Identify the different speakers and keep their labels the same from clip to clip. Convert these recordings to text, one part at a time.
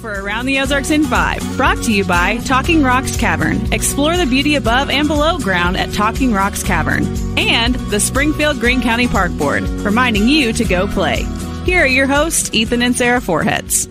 Speaker 1: For Around the Ozarks in 5, brought to you by Talking Rocks Cavern. Explore the beauty above and below ground at Talking Rocks Cavern. And the Springfield Greene County Park Board, reminding you to go play. Here are your hosts, Ethan and Sarah Foreheads.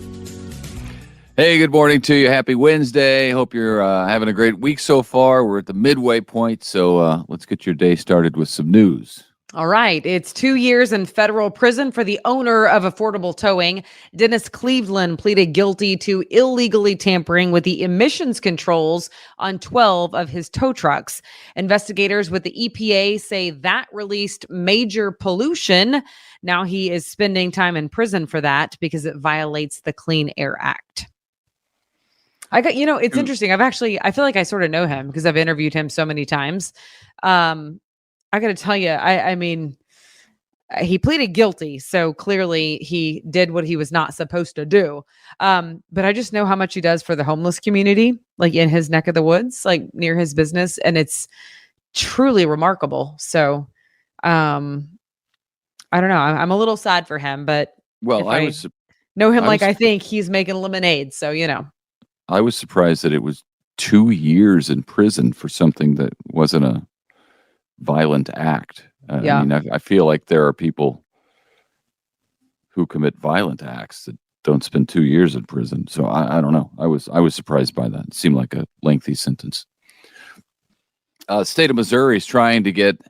Speaker 2: Hey, good morning to you. Happy Wednesday. Hope you're having a great week so far. We're at the midway point, so let's get your day started with some news.
Speaker 3: All right. It's 2 years in federal prison for the owner of Affordable Towing. Dennis Cleveland pleaded guilty to illegally tampering with the emissions controls on 12 of his tow trucks. Investigators with the EPA say that released major pollution. Now he is spending time in prison for that because it violates the Clean Air Act. It's interesting. I feel like I sort of know him because I've interviewed him so many times. I got to tell you, I mean, he pleaded guilty, so clearly he did what he was not supposed to do. But I just know how much he does for the homeless community, like in his neck of the woods, like near his business, and it's truly remarkable. So, I don't know. I'm a little sad for him, but I know him I think he's making lemonade. So,
Speaker 2: I was surprised that it was 2 years in prison for something that wasn't a violent act.
Speaker 3: Yeah.
Speaker 2: I mean, I feel like there are people who commit violent acts that don't spend 2 years in prison. So I don't know. I was surprised by that. It seemed like a lengthy sentence. State of Missouri is trying to get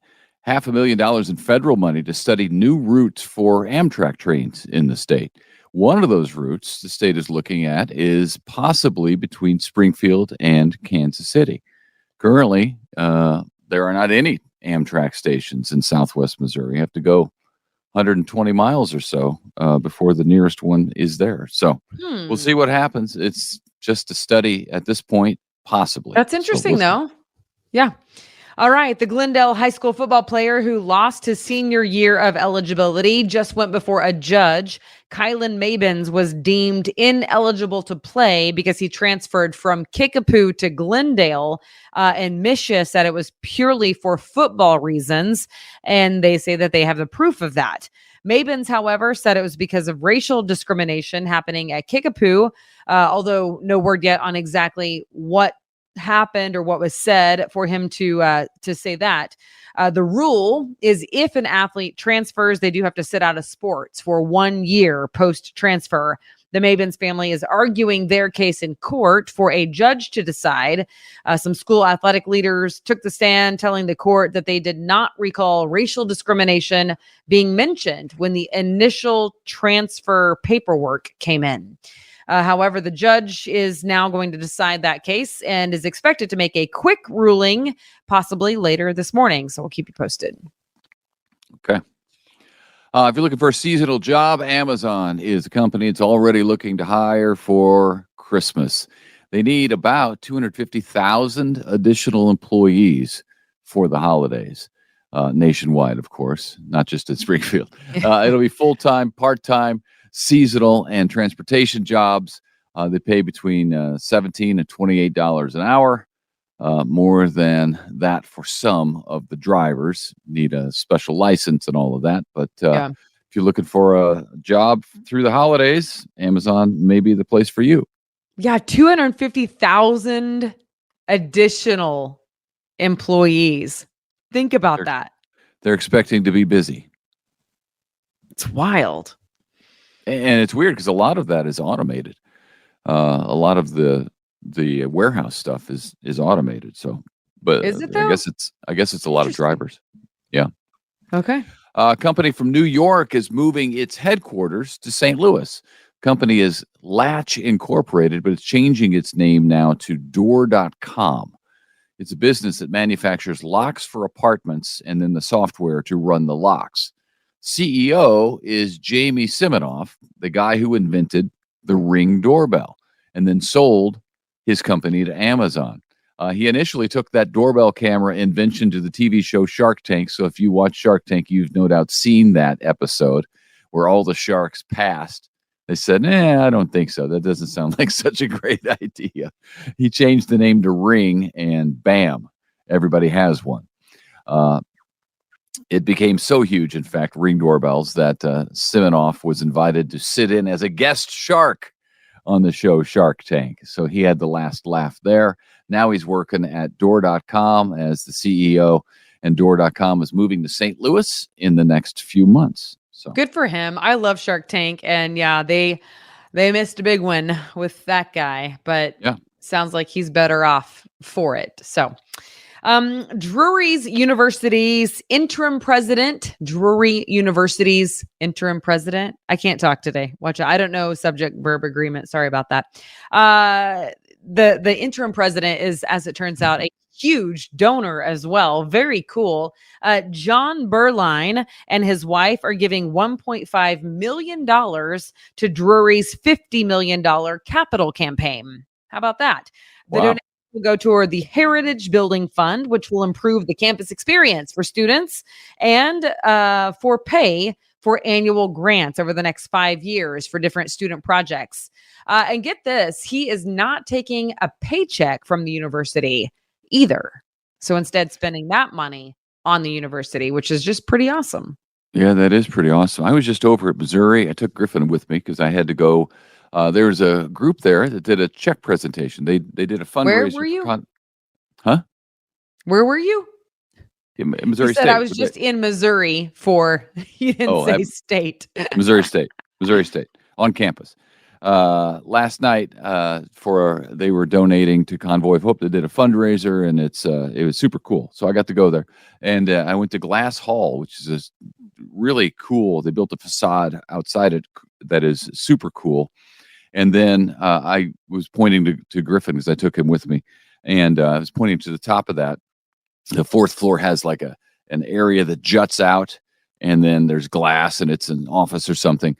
Speaker 2: $500,000 in federal money to study new routes for Amtrack trains in the state. One of those routes the state is looking at is possibly between Springfield and Kansas City. Currently, there are not any Amtrak stations in southwest Missouri. You have to go 120 miles or so before the nearest one is there. So we'll see what happens. It's just a study at this point, possibly.
Speaker 3: That's interesting, though. Yeah. All right. The Glendale High School football player who lost his senior year of eligibility just went before a judge. Kylan Mabins was deemed ineligible to play because he transferred from Kickapoo to Glendale, and Misha said it was purely for football reasons, and they say that they have the proof of that. Mabins, however, said it was because of racial discrimination happening at Kickapoo, although no word yet on exactly what happened or what was said for him to say that. The rule is if an athlete transfers, they do have to sit out of sports for 1 year post-transfer. The Mabins family is arguing their case in court for a judge to decide. Some school athletic leaders took the stand telling the court that they did not recall racial discrimination being mentioned when the initial transfer paperwork came in. However, the judge is now going to decide that case and is expected to make a quick ruling possibly later this morning. So we'll keep you posted.
Speaker 2: Okay. If you're looking for a seasonal job, Amazon is a company that's already looking to hire for Christmas. They need about 250,000 additional employees for the holidays, nationwide, of course, not just at Springfield. It'll be full-time, part-time, seasonal, and transportation jobs. They pay between $17 and $28 an hour. More than that for some of the drivers. Need a special license and all of that. But if you're looking for a job through the holidays, Amazon may be the place for you.
Speaker 3: Yeah, 250,000 additional employees. Think about that.
Speaker 2: They're expecting to be busy.
Speaker 3: It's wild.
Speaker 2: And it's weird because a lot of that is automated. A lot of the warehouse stuff is automated. So, but
Speaker 3: is it though?
Speaker 2: I guess it's a lot of drivers. Yeah.
Speaker 3: Okay.
Speaker 2: A company from New York is moving its headquarters to St. Louis. Company is Latch Incorporated, but it's changing its name now to Door.com. It's a business that manufactures locks for apartments and then the software to run the locks. CEO is Jamie Siminoff, the guy who invented the Ring doorbell and then sold his company to Amazon. He initially took that doorbell camera invention to the TV show Shark Tank. So if you watch Shark Tank, you've no doubt seen that episode where all the sharks passed. They said, I don't think so. That doesn't sound like such a great idea. He changed the name to Ring, and bam, everybody has one. It became so huge, in fact, Ring doorbells, that Siminoff was invited to sit in as a guest shark on the show Shark Tank. So he had the last laugh there. Now he's working at Door.com as the CEO, and Door.com is moving to St. Louis in the next few months. So
Speaker 3: good for him. I love Shark Tank, and yeah, they missed a big one with that guy, but
Speaker 2: yeah.
Speaker 3: Sounds like he's better off for it. So Drury University's interim president. I can't talk today. Watch out. I don't know subject verb agreement. Sorry about that. The interim president is, as it turns out, a huge donor as well. Very cool. John Berline and his wife are giving $1.5 million to Drury's $50 million capital campaign. How about that? The
Speaker 2: Wow.
Speaker 3: donation will go toward the Heritage Building Fund, which will improve the campus experience for students and for pay for annual grants over the next 5 years for different student projects. And get this, he is not taking a paycheck from the university either. So instead, spending that money on the university, which is just pretty awesome.
Speaker 2: Yeah, that is pretty awesome. I was just over at Missouri. I took Griffin with me because I had to go. There was a group there that did a check presentation. They did a fundraiser.
Speaker 3: Where were you? Where were you?
Speaker 2: In Missouri
Speaker 3: You said
Speaker 2: State.
Speaker 3: I was just in Missouri for, you didn't say state.
Speaker 2: Missouri State on campus. Last night, they were donating to Convoy of Hope. They did a fundraiser, and it was super cool. So I got to go there, and I went to Glass Hall, which is really cool. They built a facade outside it that is super cool. And then I was pointing to Griffin because I took him with me, and I was pointing to the top of that. The fourth floor has like an area that juts out, and then there's glass, and it's an office or something.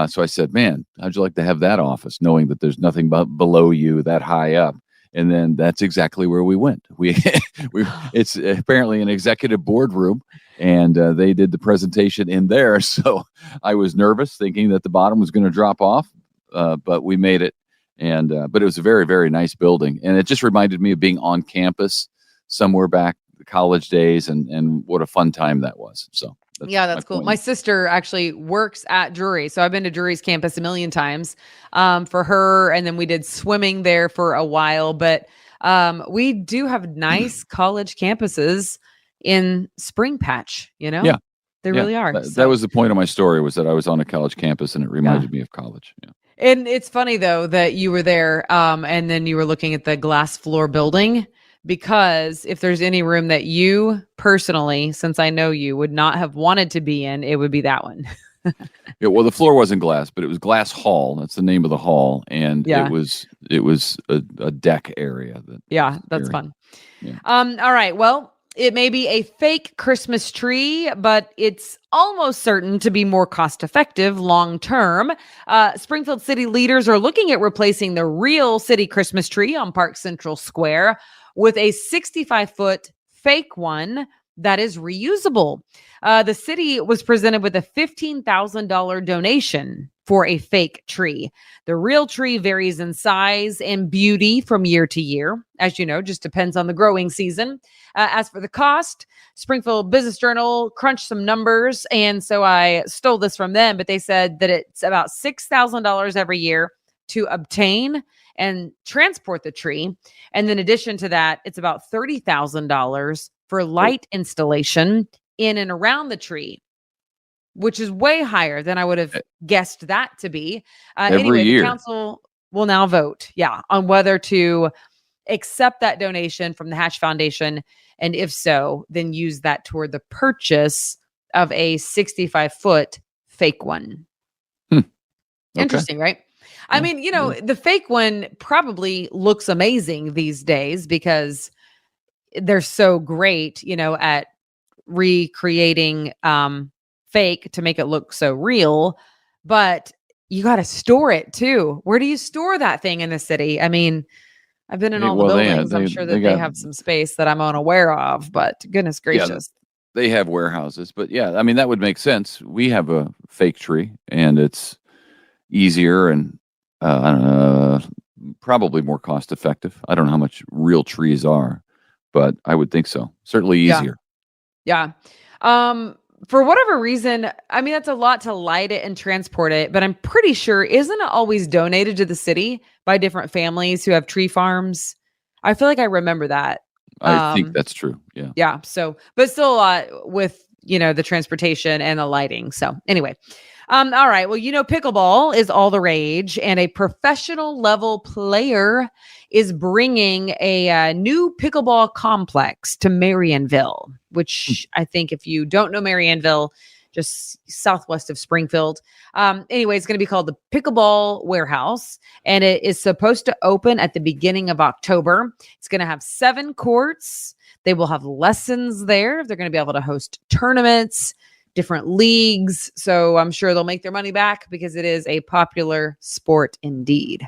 Speaker 2: So I said, man, how'd you like to have that office, knowing that there's nothing below you that high up? And then that's exactly where we went. It's apparently an executive boardroom, and they did the presentation in there. So I was nervous, thinking that the bottom was going to drop off, but we made it. And but it was a very, very nice building, and it just reminded me of being on campus somewhere back the college days, and what a fun time that was. So.
Speaker 3: That's cool. My sister actually works at Drury. So I've been to Drury's campus a million times for her. And then we did swimming there for a while. But we do have nice college campuses in Spring Patch,
Speaker 2: Yeah.
Speaker 3: They really are.
Speaker 2: That was the point of my story, was that I was on a college campus, and it reminded me of college. Yeah.
Speaker 3: And it's funny, though, that you were there and then you were looking at the glass floor building. Because if there's any room that you personally, since I know you, would not have wanted to be in, it would be that one.
Speaker 2: Yeah, well, the floor wasn't glass, but it was Glass Hall. That's the name of the hall, and it was a deck area.
Speaker 3: That's fun.
Speaker 2: Yeah.
Speaker 3: All right. Well, it may be a fake Christmas tree, but it's almost certain to be more cost effective long term. Springfield city leaders are looking at replacing the real city Christmas tree on Park Central Square with a 65-foot fake one that is reusable. The city was presented with a $15,000 donation for a fake tree. The real tree varies in size and beauty from year to year. As you know, just depends on the growing season. As for the cost, Springfield Business Journal crunched some numbers, and so I stole this from them, but they said that it's about $6,000 every year to obtain and transport the tree. And in addition to that, it's about $30,000 for light installation in and around the tree, which is way higher than I would have guessed that to be.
Speaker 2: Every year.
Speaker 3: The council will now vote, on whether to accept that donation from the Hatch Foundation. And if so, then use that toward the purchase of a 65-foot fake one. Interesting, right? I mean, the fake one probably looks amazing these days because they're so great, at recreating fake to make it look so real. But you got to store it too. Where do you store that thing in the city? I mean, I've been in all the buildings. I'm sure that they have some space that I'm unaware of, but goodness gracious.
Speaker 2: Yeah, they have warehouses, but I mean, that would make sense. We have a fake tree, and it's easier and probably more cost effective. I don't know how much real trees are, but I would think so. Certainly easier.
Speaker 3: Yeah. for whatever reason, I mean, that's a lot to light it and transport it, but I'm pretty sure, isn't it always donated to the city by different families who have tree farms? I feel like I remember that.
Speaker 2: I think that's true. Yeah.
Speaker 3: Yeah. So, but still a lot with, the transportation and the lighting. So anyway, all right. Well, pickleball is all the rage, and a professional level player is bringing a new pickleball complex to Marionville, which I think if you don't know Marionville, just southwest of Springfield. Anyway, it's going to be called the Pickleball Warehouse, and it is supposed to open at the beginning of October. It's going to have 7 courts. They will have lessons there. They're going to be able to host tournaments, different leagues. So I'm sure they'll make their money back because it is a popular sport indeed.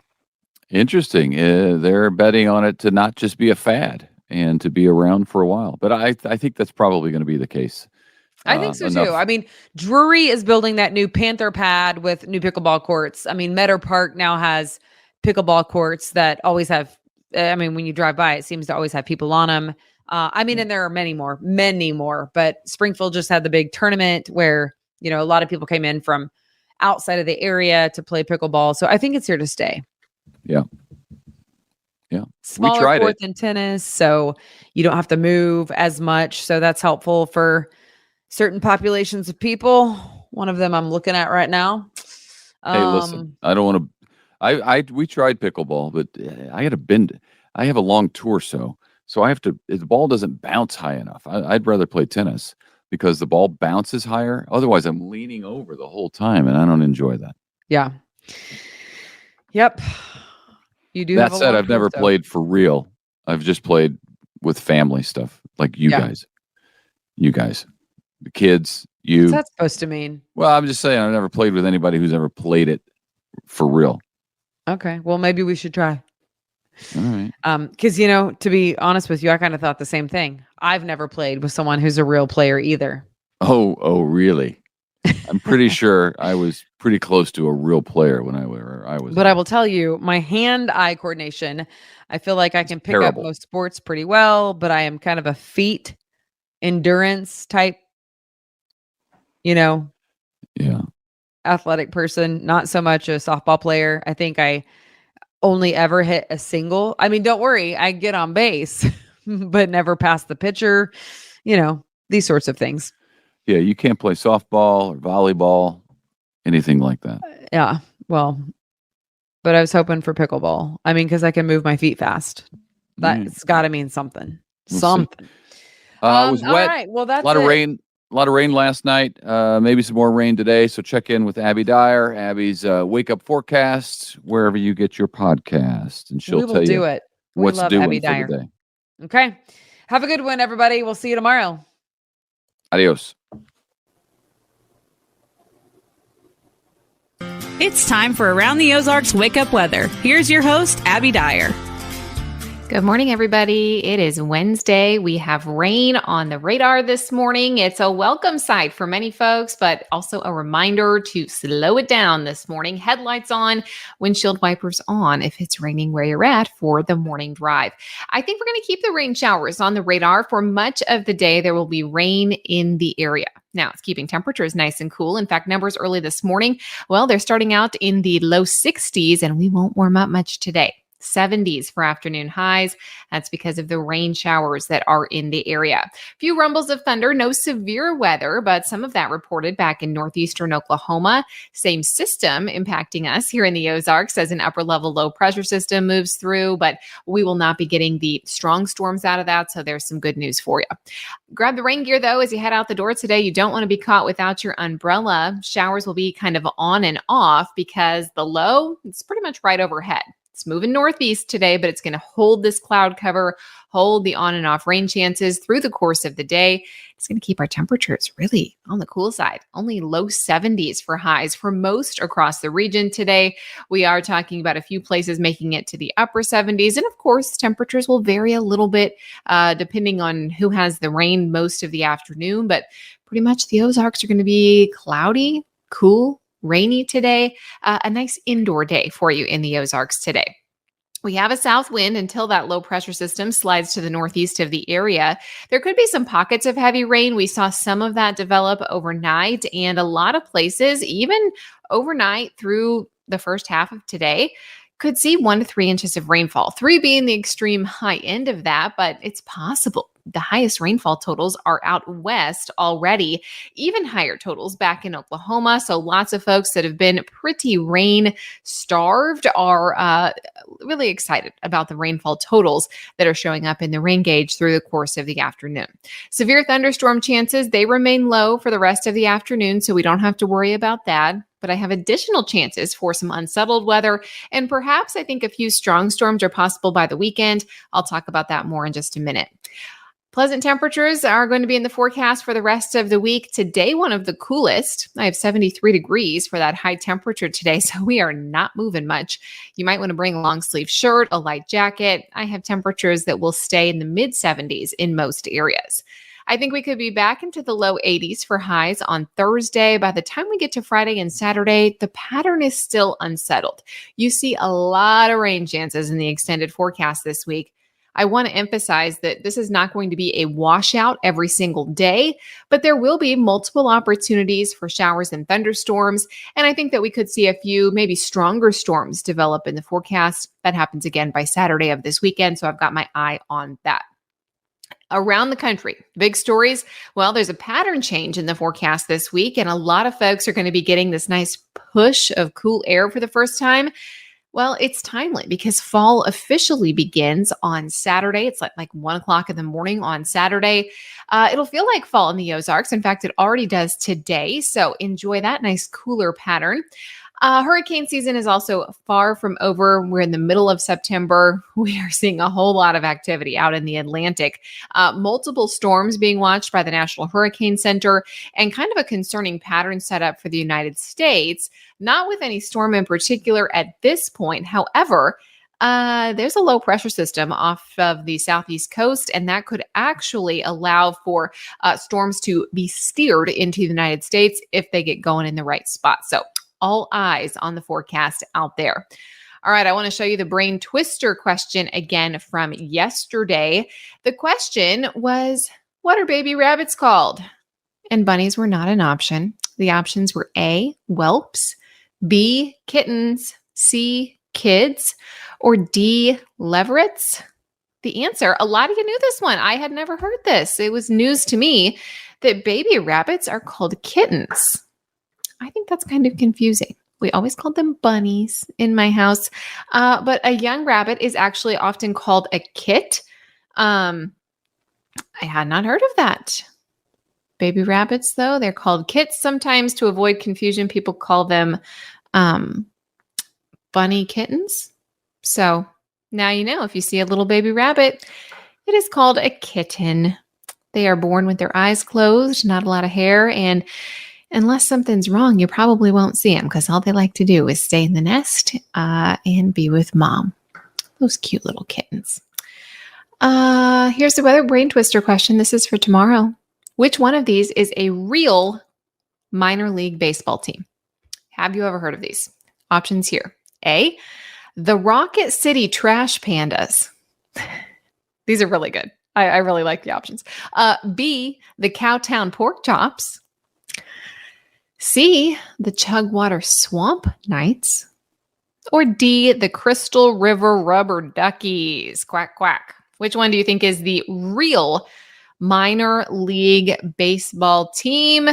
Speaker 2: Interesting. They're betting on it to not just be a fad and to be around for a while. But I think that's probably going to be the case.
Speaker 3: I think so too. I mean, Drury is building that new Panther pad with new pickleball courts. I mean, Meadow Park now has pickleball courts that always have, when you drive by, it seems to always have people on them. And there are many more, but Springfield just had the big tournament where, a lot of people came in from outside of the area to play pickleball. So I think it's here to stay.
Speaker 2: Yeah. Yeah.
Speaker 3: Smaller
Speaker 2: we tried
Speaker 3: court
Speaker 2: it.
Speaker 3: than tennis, so you don't have to move as much. So that's helpful for certain populations of people. One of them I'm looking at right now.
Speaker 2: Hey, listen, I don't want to, we tried pickleball, but I got to bend. I have a long torso. So I have to, the ball doesn't bounce high enough. I'd rather play tennis because the ball bounces higher. Otherwise, I'm leaning over the whole time, and I don't enjoy that.
Speaker 3: Yeah. Yep. You do.
Speaker 2: That said, I've never played for real. I've just played with family stuff like you guys. You guys, the kids, you.
Speaker 3: What's that supposed to mean?
Speaker 2: Well, I'm just saying I've never played with anybody who's ever played it for real.
Speaker 3: Okay. Well, maybe we should try.
Speaker 2: All right.
Speaker 3: Because, to be honest with you, I kind of thought the same thing. I've never played with someone who's a real player either.
Speaker 2: Oh, really? I'm pretty sure I was pretty close to a real player when I was.
Speaker 3: But I will tell you, my hand-eye coordination, I feel like I can pick up most sports pretty well, but I am kind of a feet endurance type,
Speaker 2: Yeah.
Speaker 3: athletic person, not so much a softball player. I think I only ever hit a single. I mean, don't worry, I get on base, but never pass the pitcher, these sorts of things.
Speaker 2: Yeah, you can't play softball or volleyball, anything like that.
Speaker 3: Yeah, well, but I was hoping for pickleball. I mean, because I can move my feet fast. That's got to mean something.
Speaker 2: Something. It was wet.
Speaker 3: All right. Well, that's
Speaker 2: a lot of rain. A lot of rain last night. Maybe some more rain today. So check in with Abby Dyer. Abby's wake up forecast wherever you get your podcast, and she'll tell you what's doing
Speaker 3: Abby Dyer for the day. Okay. Have a good one, everybody. We'll see you tomorrow.
Speaker 2: Adios.
Speaker 1: It's time for Around the Ozarks Wake Up Weather. Here's your host, Abby Dyer.
Speaker 4: Good morning, everybody. It is Wednesday. We have rain on the radar this morning. It's a welcome sight for many folks, but also a reminder to slow it down this morning. Headlights on, windshield wipers on if it's raining where you're at for the morning drive. I think we're going to keep the rain showers on the radar for much of the day. There will be rain in the area. Now, it's keeping temperatures nice and cool. In fact, numbers early this morning, well, they're starting out in the low 60s, and we won't warm up much today. 70s for afternoon highs. That's because of the rain showers that are in the area. A few rumbles of thunder, no severe weather, but some of that reported back in northeastern Oklahoma. Same system impacting us here in the Ozarks as an upper level low pressure system moves through, but we will not be getting the strong storms out of that. So there's some good news for you. Grab the rain gear though as you head out the door today. You don't want to be caught without your umbrella. Showers will be kind of on and off because the low, it's pretty much right overhead. It's moving northeast today, but it's going to hold this cloud cover, hold the on and off rain chances through the course of the day. It's going to keep our temperatures really on the cool side. Only low 70s for highs for most across the region today. We are talking about a few places making it to the upper 70s. And of course, temperatures will vary a little bit depending on who has the rain most of the afternoon. But pretty much the Ozarks are going to be cloudy, cool, rainy today, a nice indoor day for you in the Ozarks today. We have a south wind until that low pressure system slides to the northeast of the area. There could be some pockets of heavy rain. We saw some of that develop overnight, and a lot of places, even overnight through the first half of today, could see 1 to 3 inches of rainfall, 3 being the extreme high end of that, but it's possible. The highest rainfall totals are out west already, even higher totals back in Oklahoma. So lots of folks that have been pretty rain starved are really excited about the rainfall totals that are showing up in the rain gauge through the course of the afternoon. Severe thunderstorm chances, they remain low for the rest of the afternoon, so we don't have to worry about that. But I have additional chances for some unsettled weather, and perhaps I think a few strong storms are possible by the weekend. I'll talk about that more in just a minute. Pleasant temperatures are going to be in the forecast for the rest of the week. Today, one of the coolest. I have 73 degrees for that high temperature today, so we are not moving much. You might want to bring a long sleeve shirt, a light jacket. I have temperatures that will stay in the mid 70s in most areas. I think we could be back into the low 80s for highs on Thursday. By the time we get to Friday and Saturday, the pattern is still unsettled. You see a lot of rain chances in the extended forecast this week. I want to emphasize that this is not going to be a washout every single day, but there will be multiple opportunities for showers and thunderstorms. And I think that we could see a few maybe stronger storms develop in the forecast. That happens again by Saturday of this weekend. So I've got my eye on that. Around the country, big stories. Well, there's a pattern change in the forecast this week, and a lot of folks are going to be getting this nice push of cool air for the first time. Well, it's timely because fall officially begins on Saturday. It's like 1 o'clock in the morning on Saturday. It'll feel like fall in the Ozarks. In fact, it already does today. So enjoy that nice cooler pattern. Hurricane season is also far from over. We're in the middle of September. We are seeing a whole lot of activity out in the Atlantic. Multiple storms being watched by the National Hurricane Center, and kind of a concerning pattern set up for the United States, not with any storm in particular at this point. However, there's a low pressure system off of the southeast coast, and that could actually allow for storms to be steered into the United States if they get going in the right spot. So all eyes on the forecast out there. All right, I want to show you the brain twister question again from yesterday. The question was, what are baby rabbits called? And bunnies were not an option. The options were A, whelps, B, kittens, C, kids, or D, leverets. The answer, a lot of you knew this one. I had never heard this. It was news to me that baby rabbits are called kittens. I think that's kind of confusing. We always called them bunnies in my house, but a young rabbit is actually often called a kit. I had not heard of that. Baby rabbits, though, they're called kits. Sometimes to avoid confusion, people call them bunny kittens. So now you know, if you see a little baby rabbit, it is called a kitten. They are born with their eyes closed, not a lot of hair, and unless something's wrong, you probably won't see them because all they like to do is stay in the nest and be with mom. Those cute little kittens. Here's the weather brain twister question. This is for tomorrow. Which one of these is a real minor league baseball team? Have you ever heard of these? Options here. A, the Rocket City Trash Pandas. These are really good. I really like the options. B, the Cowtown Pork Chops. C, the Chugwater Swamp Knights, or D, the Crystal River Rubber Duckies. Quack, quack. Which one do you think is the real minor league baseball team?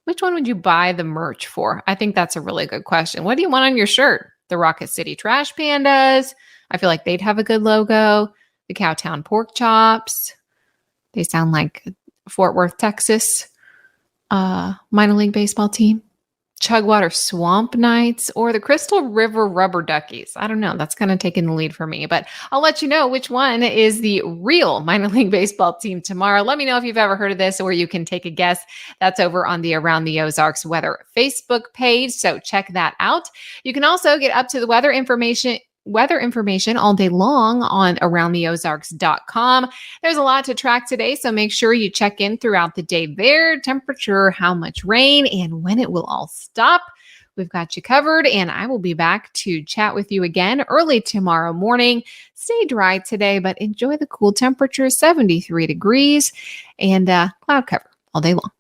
Speaker 4: Which one would you buy the merch for? I think that's a really good question. What do you want on your shirt? The Rocket City Trash Pandas. I feel like they'd have a good logo. The Cowtown Pork Chops. They sound like Fort Worth, Texas. Minor league baseball team, Chugwater Swamp Knights, or the Crystal River Rubber Duckies. I don't know. That's kind of taking the lead for me, but I'll let you know which one is the real minor league baseball team tomorrow. Let me know if you've ever heard of this, or you can take a guess. That's over on the Around the Ozarks weather Facebook page. So check that out. You can also get up to the weather information all day long on aroundtheozarks.com. There's a lot to track today, so make sure you check in throughout the day there. Temperature, how much rain, and when it will all stop. We've got you covered, and I will be back to chat with you again early tomorrow morning. Stay dry today, but enjoy the cool temperature, 73 degrees, and cloud cover all day long.